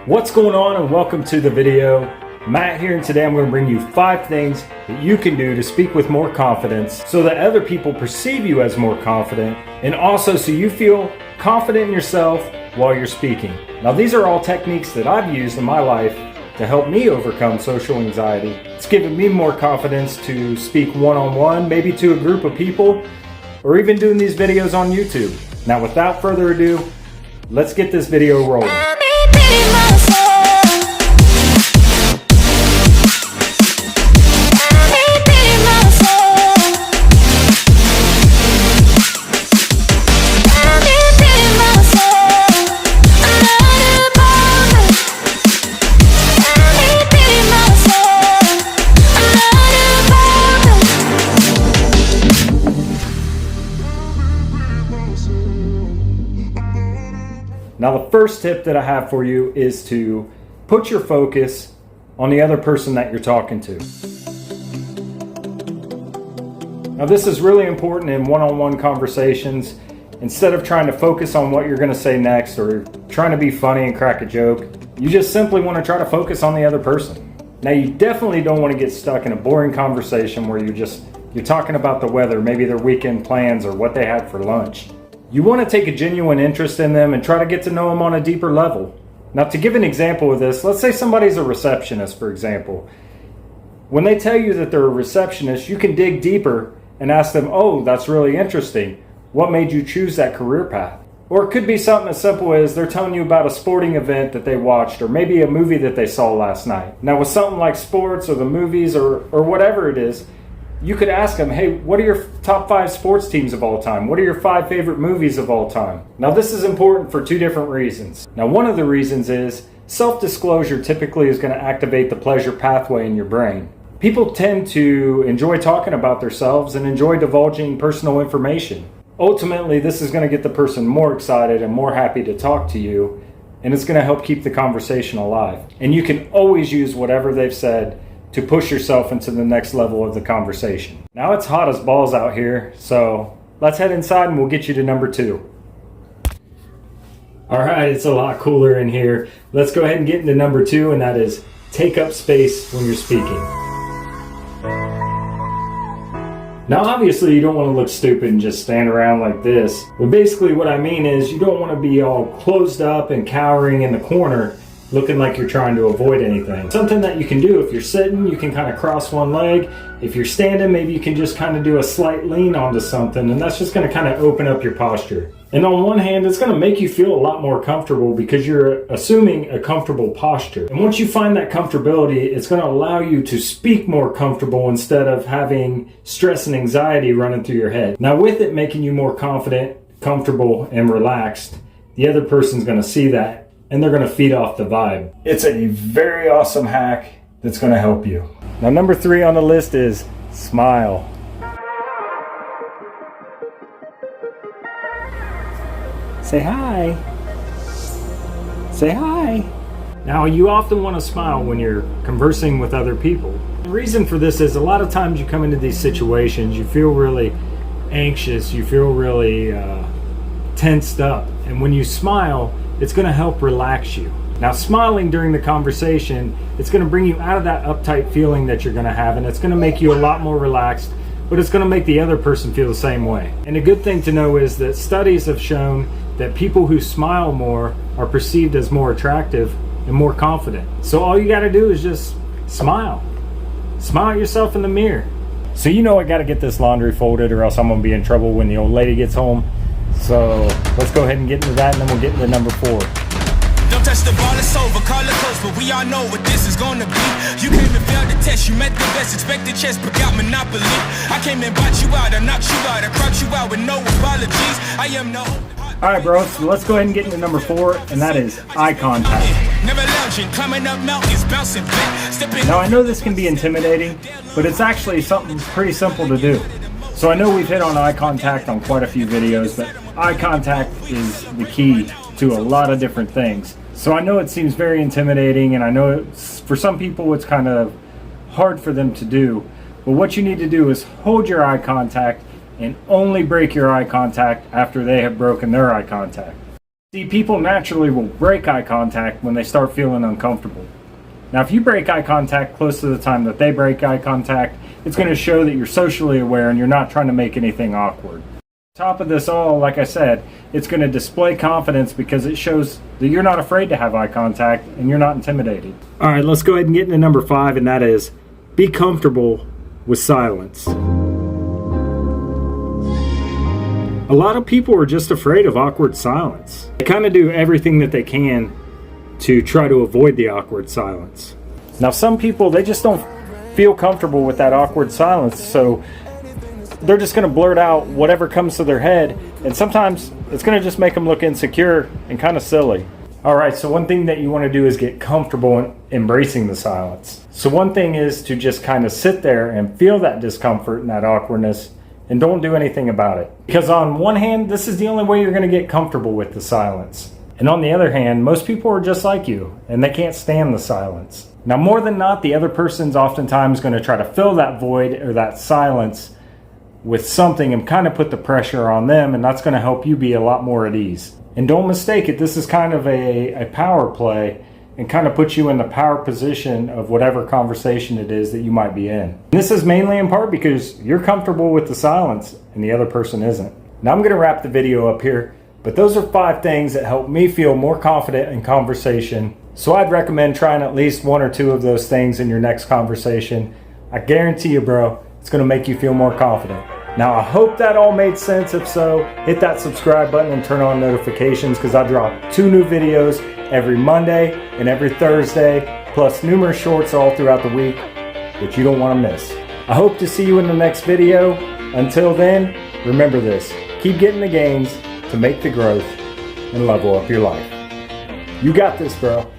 What's going on, and welcome to the video. Matt here, and today I'm going to bring you 5 things that you can do to speak with more confidence so that other people perceive you as more confident, and also so you feel confident in yourself while you're speaking. Now, these are all techniques that I've used in my life to help me overcome social anxiety. It's given me more confidence to speak one-on-one, maybe to a group of people, or even doing these videos on YouTube. Now, without further ado, let's get this video rolling. Now, the first tip that I have for you is to put your focus on the other person that you're talking to. Now, this is really important in one-on-one conversations. Instead of trying to focus on what you're going to say next or trying to be funny and crack a joke, you just simply want to try to focus on the other person. Now, you definitely don't want to get stuck in a boring conversation where you're talking about the weather, maybe their weekend plans or what they had for lunch. You want to take a genuine interest in them and try to get to know them on a deeper level. Now, to give an example of this, let's say somebody's a receptionist, for example. When they tell you that they're a receptionist, you can dig deeper and ask them, "Oh, that's really interesting. What made you choose that career path?" Or it could be something as simple as they're telling you about a sporting event that they watched, or maybe a movie that they saw last night. Now, with something like sports or the movies or whatever it is, you could ask them, "Hey, what are your top 5 sports teams of all time? What are your 5 favorite movies of all time?" Now, this is important for 2 different reasons. Now, one of the reasons is self-disclosure typically is going to activate the pleasure pathway in your brain. People tend to enjoy talking about themselves and enjoy divulging personal information. Ultimately, this is going to get the person more excited and more happy to talk to you, and it's going to help keep the conversation alive. And you can always use whatever they've said to push yourself into the next level of the conversation. Now, it's hot as balls out here, so let's head inside and we'll get you to number 2. All right, it's a lot cooler in here. Let's go ahead and get into number 2, and that is take up space when you're speaking. Now, obviously, you don't want to look stupid and just stand around like this. But basically what I mean is you don't want to be all closed up and cowering in the corner looking like you're trying to avoid anything. Something that you can do, if you're sitting, you can kind of cross one leg. If you're standing, maybe you can just kind of do a slight lean onto something, and that's just going to kind of open up your posture. And on one hand, it's going to make you feel a lot more comfortable because you're assuming a comfortable posture. And once you find that comfortability, it's going to allow you to speak more comfortable instead of having stress and anxiety running through your head. Now, with it making you more confident, comfortable, and relaxed, the other person's going to see that, and they're going to feed off the vibe. It's a very awesome hack that's going to help you. Now, number 3 on the list is smile. Say hi. Say hi. Now, you often want to smile when you're conversing with other people. The reason for this is a lot of times you come into these situations, you feel really anxious, you feel really tensed up. And when you smile, it's going to help relax you. Now, smiling during the conversation, it's going to bring you out of that uptight feeling that you're going to have, and it's going to make you a lot more relaxed, but it's going to make the other person feel the same way. And a good thing to know is that studies have shown that people who smile more are perceived as more attractive and more confident. So all you got to do is just smile. Smile at yourself in the mirror. So you know I got to get this laundry folded, or else I'm going to be in trouble when the old lady gets home. So let's go ahead and get into that, and then we'll get into number 4. Don't touch the ball, it's over, call it close, but we all know what this is gonna be. You came and failed the test, you met the best, expected chess, but got monopoly. I came and bought you out, I knocked you out, I crouched you out with no apologies. I am no... Alright, bro, so let's go ahead and get into number 4, and that is eye contact. Never lounging, climbing up mountains, bouncing back. Now, I know this can be intimidating, but it's actually something pretty simple to do. So I know we've hit on eye contact on quite a few videos, but eye contact is the key to a lot of different things. So I know it seems very intimidating, and I know for some people it's kind of hard for them to do, but what you need to do is hold your eye contact and only break your eye contact after they have broken their eye contact. See, people naturally will break eye contact when they start feeling uncomfortable. Now, if you break eye contact close to the time that they break eye contact, it's going to show that you're socially aware and you're not trying to make anything awkward. On top of this all, like I said, it's going to display confidence because it shows that you're not afraid to have eye contact and you're not intimidated. All right, let's go ahead and get into number 5, and that is be comfortable with silence. A lot of people are just afraid of awkward silence. They kind of do everything that they can to try to avoid the awkward silence. Now, some people, they just don't feel comfortable with that awkward silence, so they're just going to blurt out whatever comes to their head, and sometimes it's going to just make them look insecure and kind of silly. All right, so one thing that you want to do is get comfortable in embracing the silence. So one thing is to just kind of sit there and feel that discomfort and that awkwardness and don't do anything about it. Because on one hand, this is the only way you're going to get comfortable with the silence. And on the other hand, most people are just like you and they can't stand the silence. Now, more than not, the other person's oftentimes going to try to fill that void or that silence with something and kind of put the pressure on them, and that's going to help you be a lot more at ease. And don't mistake it, this is kind of a power play and kind of puts you in the power position of whatever conversation it is that you might be in. And this is mainly in part because you're comfortable with the silence and the other person isn't. Now I'm going to wrap the video up here, but those are 5 things that help me feel more confident in conversation. So I'd recommend trying at least 1 or 2 of those things in your next conversation. I guarantee you, bro, it's going to make you feel more confident. Now, I hope that all made sense. If so, hit that subscribe button and turn on notifications because I drop 2 new videos every Monday and every Thursday, plus numerous shorts all throughout the week that you don't want to miss. I hope to see you in the next video. Until then, remember this. Keep getting the gains to make the growth and level up your life. You got this, bro.